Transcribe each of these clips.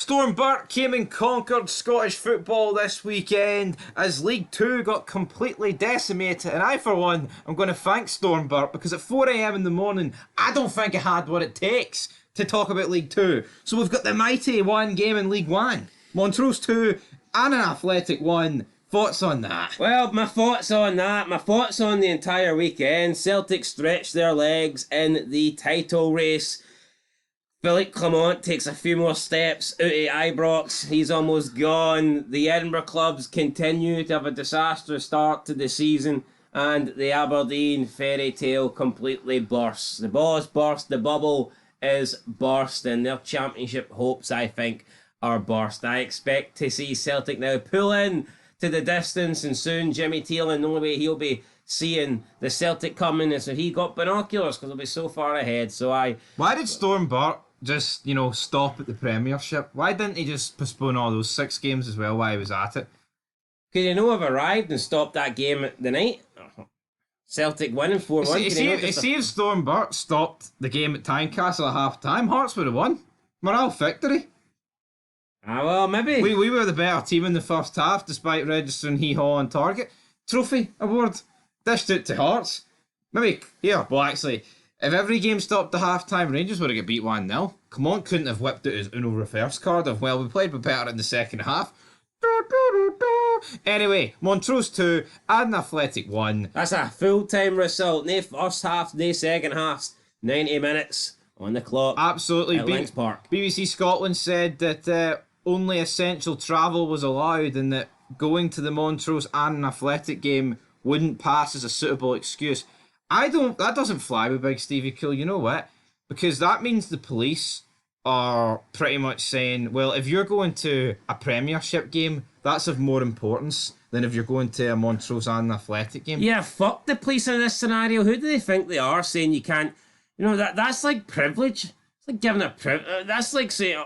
Storm BERT came and conquered Scottish football this weekend as League 2 got completely decimated, and I for one am going to thank Storm BERT because at 4 a.m. in the morning I don't think I had what it takes to talk about League 2. So we've got the mighty one game in League 1, Montrose 2 and an Athletic 1. Thoughts on that? Well, my thoughts on the entire weekend. Celtic stretched their legs in the title race. Philippe Clement takes a few more steps out of Ibrox. He's almost gone. The Edinburgh clubs continue to have a disastrous start to the season, and the Aberdeen fairy tale completely bursts. The ball's burst, the bubble is burst, and their championship hopes, I think, are burst. I expect to see Celtic now pull in to the distance, and soon Jimmy Teal, and the only way he'll be seeing the Celtic coming is if he got binoculars, because he'll be so far ahead. Why did Storm BERT just, stop at the Premiership? Why didn't he just postpone all those 6 games as well while he was at it? Because I've arrived and stopped that game at the night. Celtic winning 4-1. See if Storm BERT stopped the game at Tynecastle at half time, Hearts would have won. Morale victory. Well, maybe. We were the better team in the first half despite registering hee-haw on target. Trophy award dished out to Hearts. Actually, if every game stopped at half-time, Rangers would have got beat 1-0. Clement couldn't have whipped out his Uno reverse card of, we played better in the second half. Anyway, Montrose 2 and Athletic 1. That's a full-time result. No first half, no second half. 90 minutes on the clock. Absolutely. At Links Park. BBC Scotland said that only essential travel was allowed and that going to the Montrose and an Athletic game wouldn't pass as a suitable excuse. That doesn't fly with Big Stevie Cool, you know what? Because that means the police are pretty much saying, well, if you're going to a Premiership game, that's of more importance than if you're going to a Montrose and an Athletic game. Yeah, fuck the police in this scenario. Who do they think they are saying you can't? That's like privilege. It's like giving a that's like saying,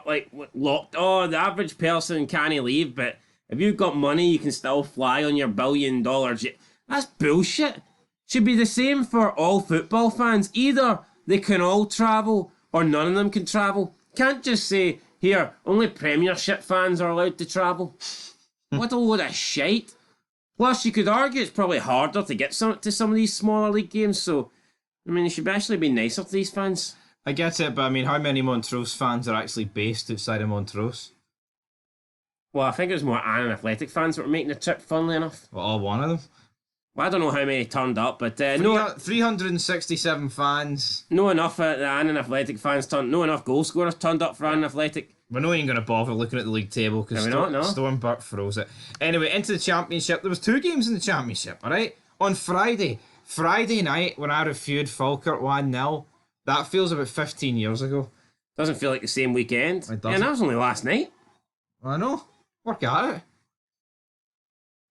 locked. Oh, the average person can't leave, but if you've got money, you can still fly on your $1 billion jet. That's bullshit. Should be the same for all football fans. Either they can all travel or none of them can travel. Can't just say, here, only Premiership fans are allowed to travel. What a load of shite. Plus, you could argue it's probably harder to get to some of these smaller league games, so, you should actually be nicer to these fans. I get it, but how many Montrose fans are actually based outside of Montrose? Well, I think it was more Annan Athletic fans that were making the trip, funnily enough. Well, all one of them? Well, I don't know how many turned up, but 367 fans. No enough Annan Athletic fans no enough goal scorers turned up for Annan Athletic. We're not even going to bother looking at the league table because Storm BERT froze it. Anyway, into the Championship. There was 2 games in the Championship, alright? On Friday night, when I reviewed Falkirk 1-0, that feels about 15 years ago. Doesn't feel like the same weekend. It doesn't. And that was only last night. I know. Work it out.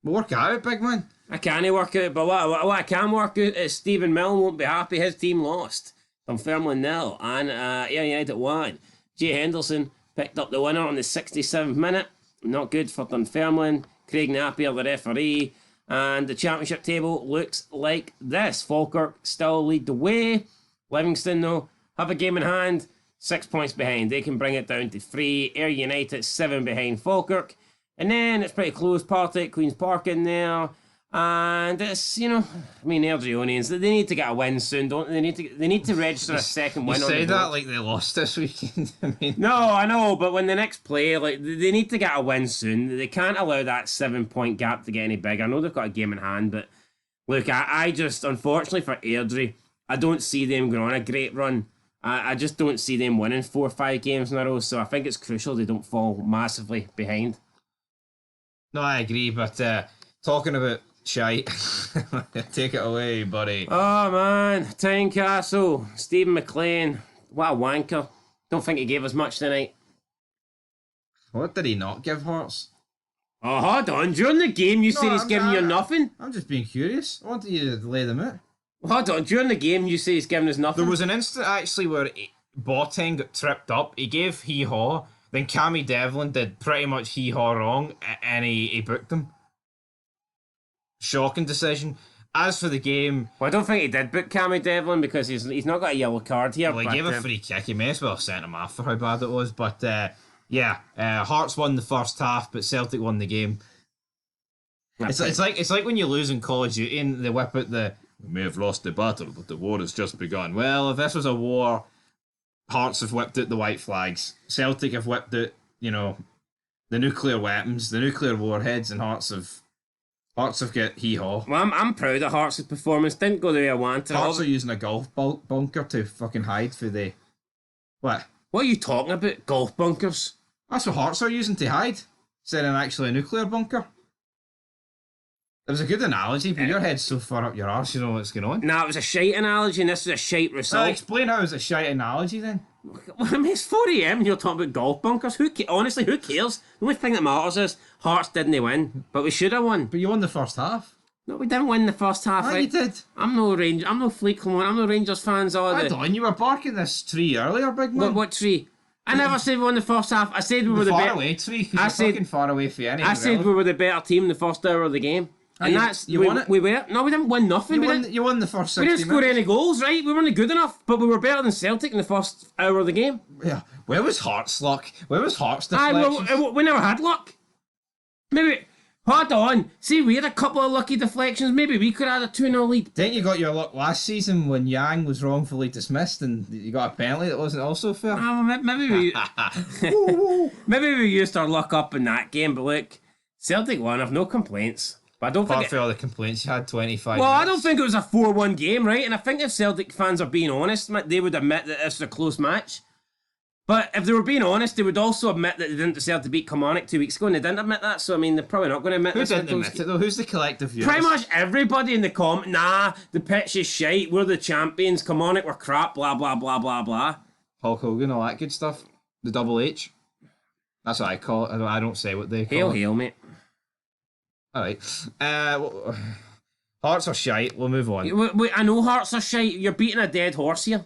Work it out, big man. I can't work out, but what I can work out is Stephen Milne won't be happy his team lost. Dunfermline 0 and Ayr United 1. Jay Henderson picked up the winner on the 67th minute. Not good for Dunfermline. Craig Napier, the referee. And the Championship table looks like this. Falkirk still lead the way. Livingston, though, have a game in hand. 6 points behind. They can bring it down to 3. Ayr United 7 behind Falkirk. And then it's pretty close. Partick, Queen's Park in there. And it's, Airdrieonians, they need to get a win soon, don't they? They need to register a second win. You say that like they lost this weekend. No, I know, but when the next play, they need to get a win soon. They can't allow that 7-point gap to get any bigger. I know they've got a game in hand, but look, I just, unfortunately for Airdrie, I don't see them going on a great run. I just don't see them winning 4 or 5 games in a row, so I think it's crucial they don't fall massively behind. No, I agree, but talking about shite. Take it away, buddy. Oh man, Tynecastle, Stephen McLean, what a wanker. Don't think he gave us much tonight. What did he not give Hearts? Oh, hold on, during the game you said he's giving you nothing? I'm just being curious. I wanted you to lay them out. Hold on, during the game you say he's giving us nothing? There was an instant actually where Boateng got tripped up. He gave hee-haw, then Cammy Devlin did pretty much hee-haw wrong, and he booked him. Shocking decision. As for the game... Well, I don't think he did book Cammy Devlin because he's not got a yellow card here. Well, he gave a free kick. He may as well have sent him off for how bad it was. But Yeah, Hearts won the first half, but Celtic won the game. It's like when you lose in Call of Duty and they whip out the "we may have lost the battle, but the war has just begun." Well, if this was a war, Hearts have whipped out the white flags. Celtic have whipped out, the nuclear weapons, the nuclear warheads, and Hearts have got hee-haw. Well, I'm proud of Hearts' performance. Didn't go the way I wanted. Hearts are using a golf bunker to fucking hide for the... What? What are you talking about? Golf bunkers? That's what Hearts are using to hide. Instead of actually a nuclear bunker. It was a good analogy, but your head's so far up your arse, you know what's going on. Nah, it was a shite analogy, and this is a shite result. Explain how it's a shite analogy then. Well, I mean, it's 4 a.m. and you're talking about golf bunkers. Honestly, who cares? The only thing that matters is Hearts didn't win, but we should have won. But you won the first half. No, we didn't win the first half. You did. I'm no Fleet, come on. I'm no Rangers fans. I don't. You were barking this tree earlier, big man. What tree? I never said we won the first half. I said we were the better. Far away tree. I said fucking far away for any. I said we were the better team the first hour of the game. And you won it? We were. No, we didn't win nothing. You won the first 60 We didn't score minutes. any goals, right? We weren't good enough, but we were better than Celtic in the first hour of the game. Yeah. Where was Hearts' luck? Where was Hearts' deflection? We never had luck. Maybe... Hold on. See, we had a couple of lucky deflections. Maybe we could have had a 2-0 lead. Didn't you got your luck last season when Yang was wrongfully dismissed and you got a penalty that wasn't also fair? Maybe we used our luck up in that game, but look, Celtic won. I've no complaints. But I don't think for all the complaints you had 25 Well, minutes. I don't think it was a 4-1 game, right? And I think if Celtic fans are being honest, they would admit that this was a close match. But if they were being honest, they would also admit that they didn't deserve to beat Kilmarnock 2 weeks ago, and they didn't admit that. So, I mean, they're probably not going to admit this. Who didn't admit it, though? Who's the collective view? Pretty much everybody in the comment. Nah, the pitch is shite. We're the champions. Kilmarnock were crap. Blah, blah, blah, blah, blah. Hulk Hogan, all that good stuff. The double H. That's what I call it. I don't say what they call it. Hail, mate. Alright. Hearts are shite. We'll move on. Wait, I know Hearts are shite. You're beating a dead horse here.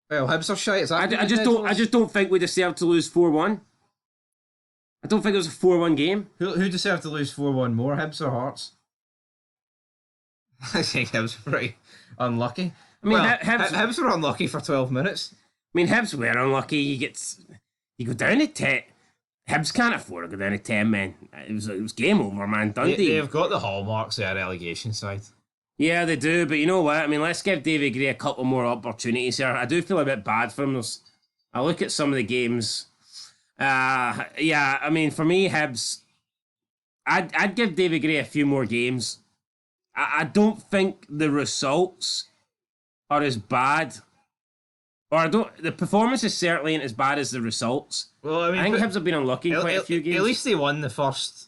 Well, Hibs are shite. Is that I just don't think we deserve to lose 4-1. I don't think it was a 4-1 game. Who deserved to lose 4-1 more, Hibs or Hearts? I think Hibs were pretty unlucky. I mean, Hibs were unlucky for 12 minutes. I mean, Hibs were unlucky. You go down to 10. Hibs can't afford to go down to 10, man. It was game over, man. Dundee. They've got the hallmarks of a relegation side. Yeah, they do, but you know what? I mean, let's give David Gray a couple more opportunities here. I do feel a bit bad for him. I look at some of the games. Yeah, I mean, for me, Hibs, I'd give David Gray a few more games. I don't think the results are as bad. Or the performances certainly ain't as bad as the results. Well, I think Hibs have been unlucky in quite a few games. At least they won the first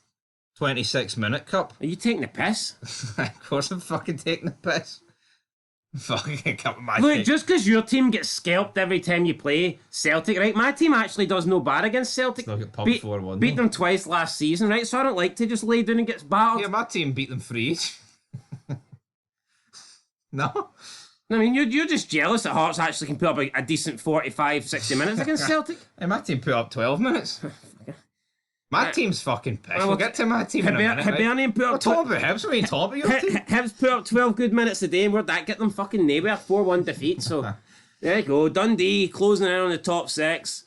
26-minute cup. Are you taking the piss? Of course I'm fucking taking the piss. Fucking cup of my Look, just because your team gets scalped every time you play Celtic, right? My team actually does no bad against Celtic. Still get pumped 4-1. Beat them twice last season, right? So I don't like to just lay down and get battled. Yeah, my team beat them 3 each. No? I mean, you're just jealous that Hearts actually can put up a decent 45, 60 minutes against Celtic. Hey, my team put up 12 minutes. My team's fucking pissed. We'll get to my team in a minute. Hibernian put up... We're talking about Hibs. What are you talking about your team? Hibs put up 12 good minutes a day, and where'd that get them? Fucking nowhere. 4-1 defeat, so... There you go. Dundee closing in on the top 6.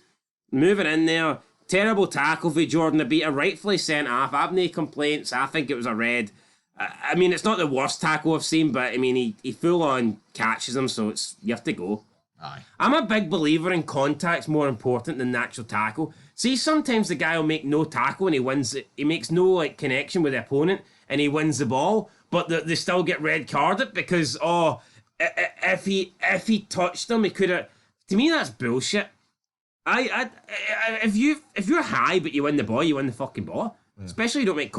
Moving in there. Terrible tackle for Jordan Abita. Rightfully sent off. I have no complaints. I think it was a red. I mean, it's not the worst tackle I've seen, but I mean, he full-on catches him, so you have to go. Aye. I'm a big believer in contact's more important than natural tackle. See, sometimes the guy will make no tackle and he wins it. He makes no connection with the opponent and he wins the ball, but they still get red carded because if he touched them, he could have. To me, that's bullshit. If you're high but you win the ball, you win the fucking ball. Yeah. Especially you don't make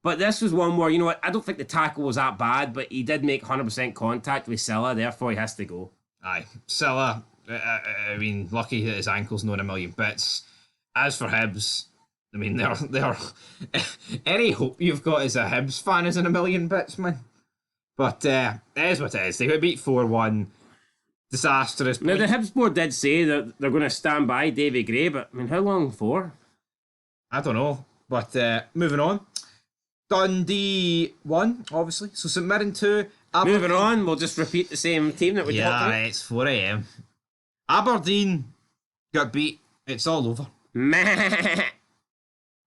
But this was one where, you know what, I don't think the tackle was that bad, but he did make 100% contact with Silla, therefore he has to go. Aye. Silla, I mean, lucky that his ankle's not in a million bits. As for Hibs, I mean, they're any hope you've got as a Hibs fan is in a million bits, man. But it is what it is. They got beat 4-1. Disastrous. Now, the Hibs board did say that they're going to stand by Davy Gray, but I mean, how long for? I don't know. But moving on. Dundee 1, obviously. So St Mirren 2. Aberdeen. Moving on, we'll just repeat the same team that we talked about. Yeah, it's 4 a.m. Aberdeen got beat. It's all over. Meh.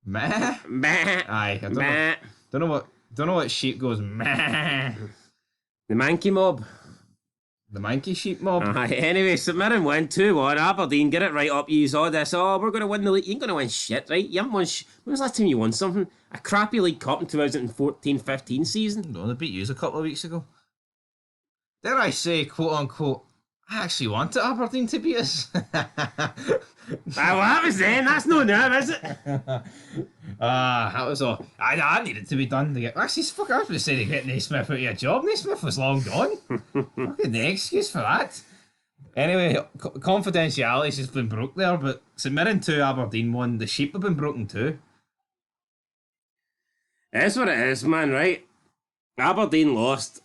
Meh. Meh. Aye, I Meh. don't know what sheep goes meh. The Mankey Mob. The Mankey sheep mob. Anyway, St Mirren win 2-1. Aberdeen, get it right up. You saw this. Oh, we're going to win the league. You ain't going to win shit, right? You haven't won when was the last time you won something? A crappy League Cup in 2014-15 season? No, they beat you a couple of weeks ago. Dare I say, quote unquote, I actually wanted Aberdeen to beat us. Well, that was then. That's no now, is it? That was all. I needed to be done to get. Actually, fuck, I was going to say to get Naismith out of a job. Naismith was long gone. Fucking the excuse for that. Anyway, confidentiality's just been broke there, but St Mirren 2, Aberdeen 1. The sheep have been broken too. That's what it is, man, right? Aberdeen lost.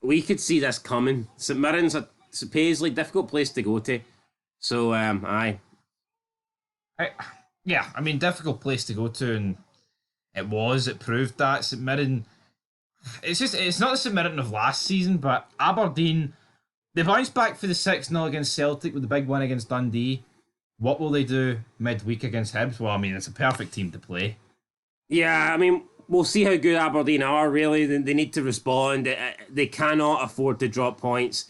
We could see this coming. St Mirren's a supposedly difficult place to go to. So, aye. Yeah, I mean, difficult place to go to, and it proved that. St Mirren, it's not the St Mirren of last season, but Aberdeen, they bounced back for the 6-0 against Celtic with the big win against Dundee. What will they do midweek against Hibs? Well, I mean, it's a perfect team to play. Yeah, I mean, we'll see how good Aberdeen are, really. They need to respond. They cannot afford to drop points.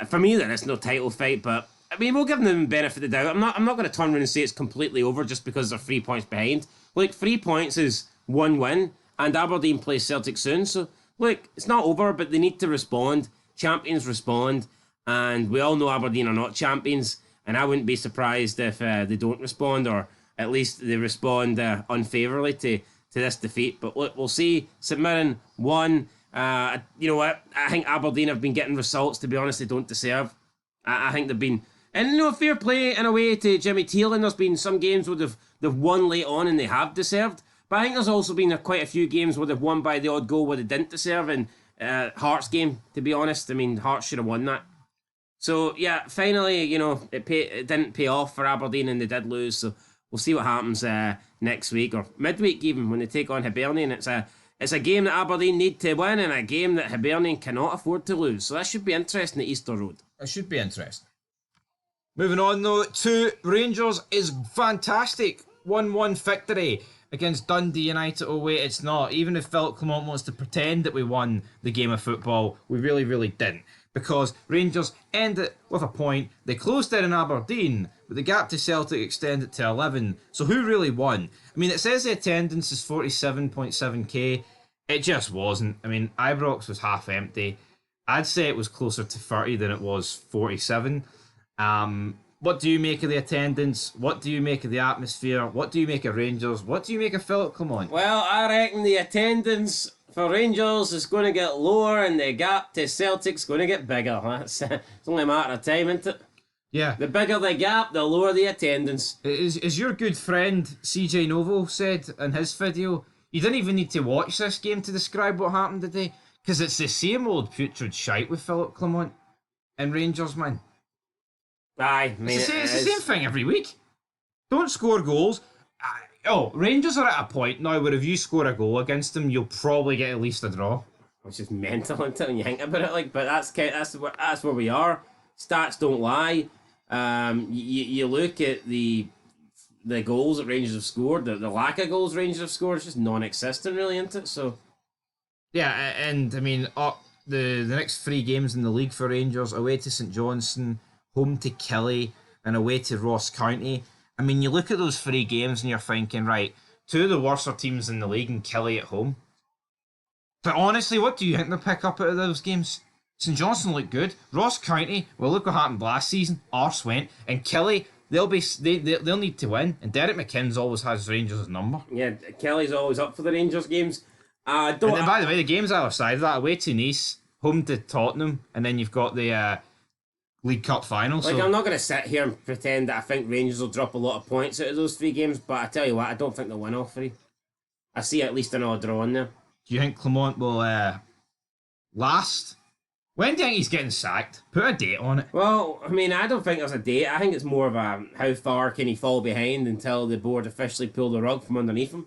For me, there is no title fight, but I mean, we'll give them the benefit of the doubt. I'm not going to turn around and say it's completely over just because they're 3 points behind. Like, 3 points is 1 win, and Aberdeen plays Celtic soon. So, look, it's not over, but they need to respond. Champions respond, and we all know Aberdeen are not champions, and I wouldn't be surprised if they don't respond, or at least they respond unfavourably to this defeat. But look, we'll see. St Mirren won. You know what? I think Aberdeen have been getting results, to be honest, they don't deserve. I think they've been... And, you know, fair play in a way to Jimmy Teelan. There's been some games where they've won late on and they have deserved. But I think there's also been quite a few games where they've won by the odd goal where they didn't deserve. And Hearts game, to be honest. I mean, Hearts should have won that. So, yeah, finally, you know, it didn't pay off for Aberdeen and they did lose. So we'll see what happens next week or midweek even when they take on Hibernian. It's a game that Aberdeen need to win and a game that Hibernian cannot afford to lose. So that should be interesting at Easter Road. It should be interesting. Moving on though to Rangers is fantastic. 1-1 victory against Dundee United away. It's not. Even if Philip Clement wants to pretend that we won the game of football, we really, really didn't. Because Rangers ended with a point. They closed down in Aberdeen, but the gap to Celtic extended to 11. So who really won? I mean, it says the attendance is 47.7k. It just wasn't. I mean, Ibrox was half empty. I'd say it was closer to 30 than it was 47. What do you make of the attendance? What do you make of the atmosphere? What do you make of Rangers? What do you make of Philip Clement? Well, I reckon the attendance for Rangers is going to get lower and the gap to Celtic's going to get bigger. It's only a matter of time, isn't it? Yeah. The bigger the gap, the lower the attendance. As your good friend CJ Novo said in his video, you didn't even need to watch this game to describe what happened today, because it's the same old putrid shite with Philip Clement and Rangers, man. Aye, I mean, it's the same thing every week. Don't score goals. Rangers are at a point now where if you score a goal against them, you'll probably get at least a draw. Which is mental until you think about it. Like, but that's where we are. Stats don't lie. You look at the goals that Rangers have scored, the lack of goals Rangers have scored, it's just non-existent, really, isn't it? So, yeah, and I mean, the next 3 games in the league for Rangers: away to St Johnstone, home to Killie, and away to Ross County. I mean, you look at those 3 games and you're thinking, right, 2 of the worst teams in the league and Killie at home. But honestly, what do you think they'll pick up out of those games? St Johnstone look good. Ross County, well, look what happened last season. Arse went. And Killie, they'll need to win. And Derek McKinn's always has Rangers' number. Yeah, Kelly's always up for the Rangers games. And then, by the way, the games outside of that, away to Nice, home to Tottenham, and then you've got the League Cup final. Like, I'm not going to sit here and pretend that I think Rangers will drop a lot of points out of those 3 games, but I tell you what, I don't think they'll win all 3. I see at least another draw in there. Do you think Clement will last? When do you think he's getting sacked? Put a date on it. Well, I mean, I don't think there's a date. I think it's more of a how far can he fall behind until the board officially pull the rug from underneath him.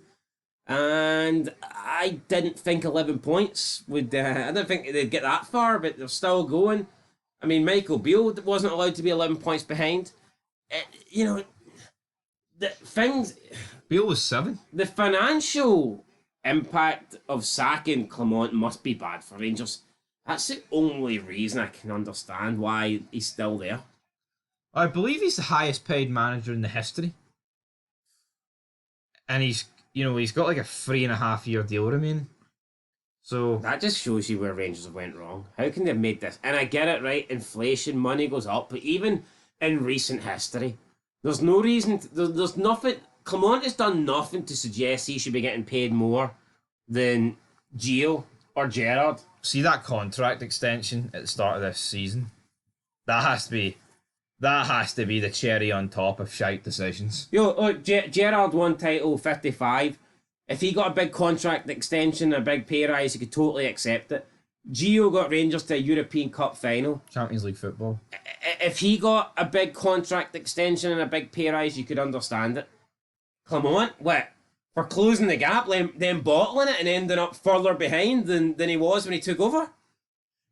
And I didn't think 11 points would... I didn't think they'd get that far, but they're still going. I mean, Michael Beale wasn't allowed to be 11 points behind. the things, Beale was 7. the financial impact of sacking Clement must be bad for Rangers. That's the only reason I can understand why he's still there. I believe he's the highest paid manager in the history. And he's got like a 3.5-year deal remaining. So that just shows you where Rangers have went wrong. How can they have made this? And I get it, right? Inflation, money goes up, but even in recent history, there's no reason. There's nothing. Clement has done nothing to suggest he should be getting paid more than Gio or Gerrard. See that contract extension at the start of this season? That has to be the cherry on top of shite decisions. Gerrard won title 55. If he got a big contract extension, a big pay rise, he could totally accept it. Gio got Rangers to a European Cup final. Champions League football. If he got a big contract extension and a big pay rise, you could understand it. Clement, what? For closing the gap, then bottling it and ending up further behind than he was when he took over?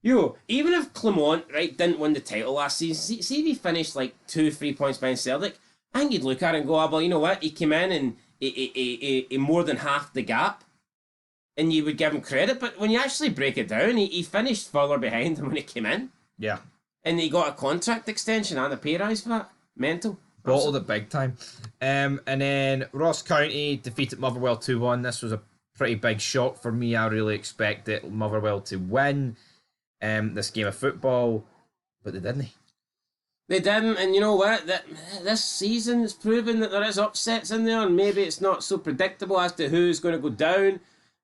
Even if Clement, right, didn't win the title last season, see if he finished like 2-3 points behind Celtic, I think you'd look at it and go, well, you know what? He came in and he more than half the gap, and you would give him credit. But when you actually break it down, he finished further behind him when he came in. Yeah. And he got a contract extension and a pay rise for that. Mental. Bottled it big time. And then Ross County defeated Motherwell 2-1. This was a pretty big shock for me. I really expected Motherwell to win this game of football, but they didn't. They didn't, and you know what? This season has proven that there is upsets in there, and maybe it's not so predictable as to who's going to go down.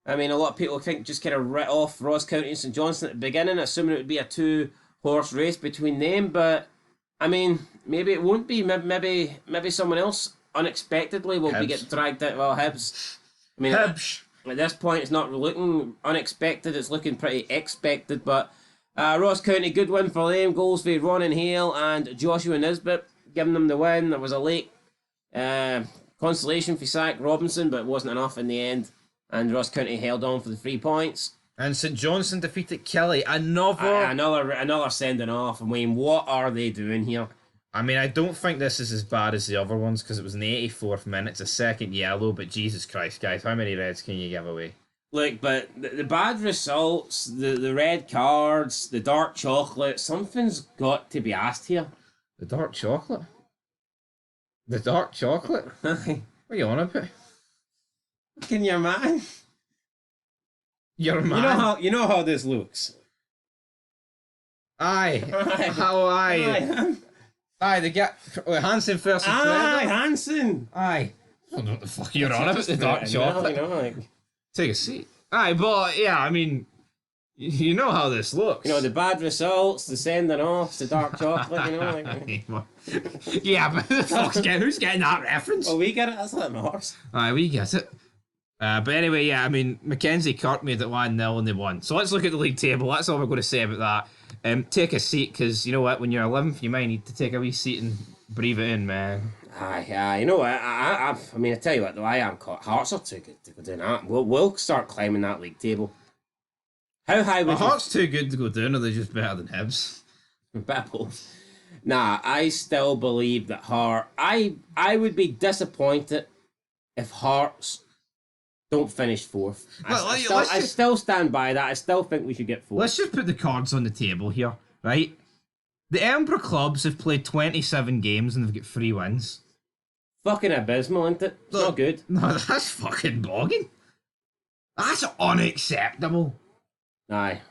I mean, a lot of people think just kind of writ off Ross County and St Johnstone at the beginning, assuming it would be a 2-horse race between them, but I mean, maybe it won't be. Maybe someone else unexpectedly will be get dragged out. Well, Hibs. I mean, Hibs. At this point, it's not looking unexpected. It's looking pretty expected, but Ross County, good win for them. Goals for Ronan Hale and Joshua Nisbet, giving them the win. There was a late consolation for Zach Robinson, but it wasn't enough in the end. And Ross County held on for the 3 points. And St Johnstone defeated Kelly. Another sending off. I mean, what are they doing here? I mean, I don't think this is as bad as the other ones because it was in the 84th minute. It's a second yellow, but Jesus Christ, guys, how many reds can you give away? Look, but the bad results, the red cards, the dark chocolate, something's got to be asked here. The dark chocolate? The dark chocolate? What are you on about? Can your man? Your man? You know how this looks. Aye. How aye? Aye, the guy... Hansen first. Aye, Hansen. Aye. I don't know what the fuck you're on about, the dark chocolate. Like... Take a seat. Aye, but yeah, I mean, you know how this looks. You know, the bad results, the sending off, the dark chocolate, you know. Like... yeah, but who's getting that reference? Well, we get it, that's what matters. Aye, we get it. But anyway, yeah, I mean, Mackenzie Kirk made it 1-0 and they won. So let's look at the league table. That's all we're going to say about that. Take a seat, because you know what? When you're 11th, you might need to take a wee seat and breathe it in, man. Aye, you know what? I mean, I tell you what, though, I am caught. Hearts are too good to go down that. We'll start climbing that league table. How high would Hearts too good to go down, or they're just better than Hibs? Both. Nah, I still believe that I would be disappointed if Hearts don't finish fourth. Well, I still stand by that. I still think we should get fourth. Let's just put the cards on the table here, right? The Edinburgh clubs have played 27 games and they've got 3 wins. Fucking abysmal, isn't it? It's not good. No, that's fucking bogging. That's unacceptable. Aye.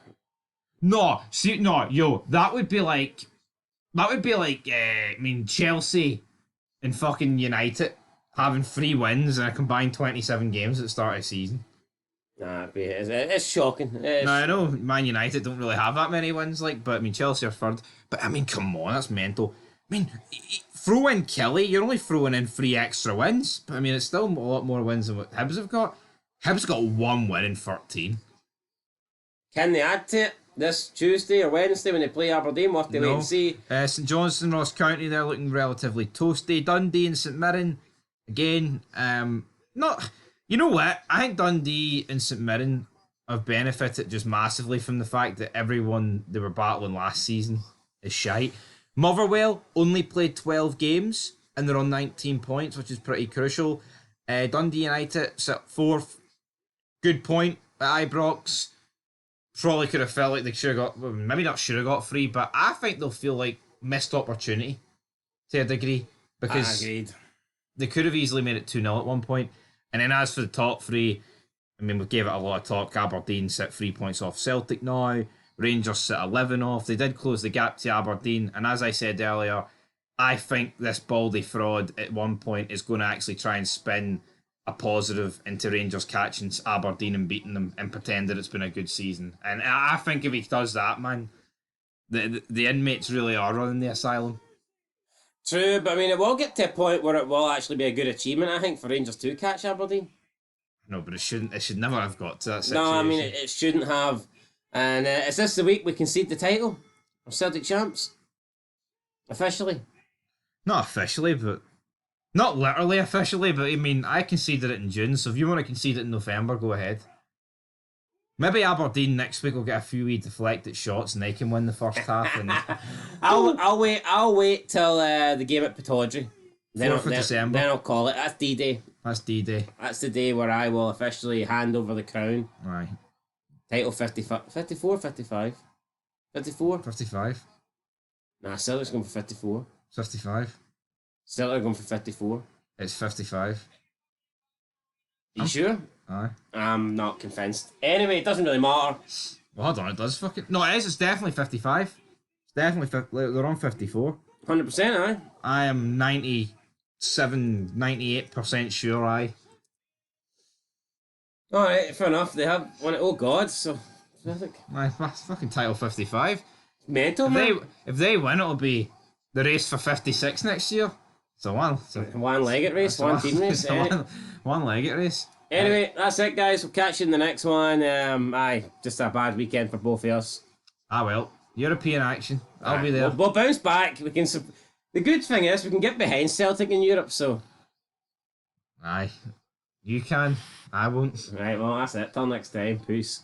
No, see, no, yo, that would be like, I mean, Chelsea and fucking United having 3 wins and a combined 27 games at the start of the season. Nah, it's shocking. No, I know Man United don't really have that many wins, but I mean, Chelsea are third. But I mean, come on, that's mental. I mean, throw in Kelly, you're only throwing in 3 extra wins. But I mean, it's still a lot more wins than what Hibs have got. Hibs got 1 win in 13. Can they add to it this Tuesday or Wednesday when they play Aberdeen? We'll have to wait and see. St Johnstone, Ross County, they're looking relatively toasty. Dundee and St Mirren, again, not... You know what? I think Dundee and St Mirren have benefited just massively from the fact that everyone they were battling last season is shite. Motherwell only played 12 games, and they're on 19 points, which is pretty crucial. Dundee United sit 4th. Good point at Ibrox. Probably could have felt like they should have got, well, maybe not should have got 3, but I think they'll feel like missed opportunity to a degree because Agreed. they could have easily made it 2-0 at one point. And then as for the top 3, I mean, we gave it a lot of talk. Aberdeen sit 3 points off Celtic now. Rangers sit 11 off. They did close the gap to Aberdeen. And as I said earlier, I think this Baldy fraud at one point is going to actually try and spin a positive into Rangers catching Aberdeen and beating them and pretend that it's been a good season. And I think if he does that, man, the inmates really are running the asylum. True, but I mean, it will get to a point where it will actually be a good achievement, I think, for Rangers to catch Aberdeen. No, but it shouldn't. It should never have got to that situation. No, I mean, it shouldn't have. And is this the week we concede the title of Celtic champs? Officially? Not officially, but... Not literally officially, but I mean, I conceded it in June, so if you want to concede it in November, go ahead. Maybe Aberdeen next week will get a few wee deflected shots and they can win the first half. And I'll wait till the game at Pittodrie. 4th of December. Then I'll call it. That's D-Day. That's D-Day. That's the day where I will officially hand over the crown. Aye. Title 55, 54, 55? 54? 55. Nah, Celtic's going for 54. 55. Celtic are going for 54. It's 55. You sure? Aye. I'm not convinced. Anyway, it doesn't really matter. Well, hold on, it does fucking... No, it is. It's definitely 55. It's definitely... They're on 54. 100%, aye? I am 97, 98% sure, aye. Alright, fair enough. They have won it. Oh, God. So, Celtic. Aye, that's fucking title 55. Mental, man. If they win, it'll be the race for 56 next year. So One-legged race, one-team race. One-legged race. Anyway, that's it, guys. We'll catch you in the next one. Just a bad weekend for both of us. Ah, well. European action. I'll be there. We'll bounce back. We can. The good thing is we can get behind Celtic in Europe. So. Aye. You can. I won't. Right. Well, that's it. Till next time. Peace.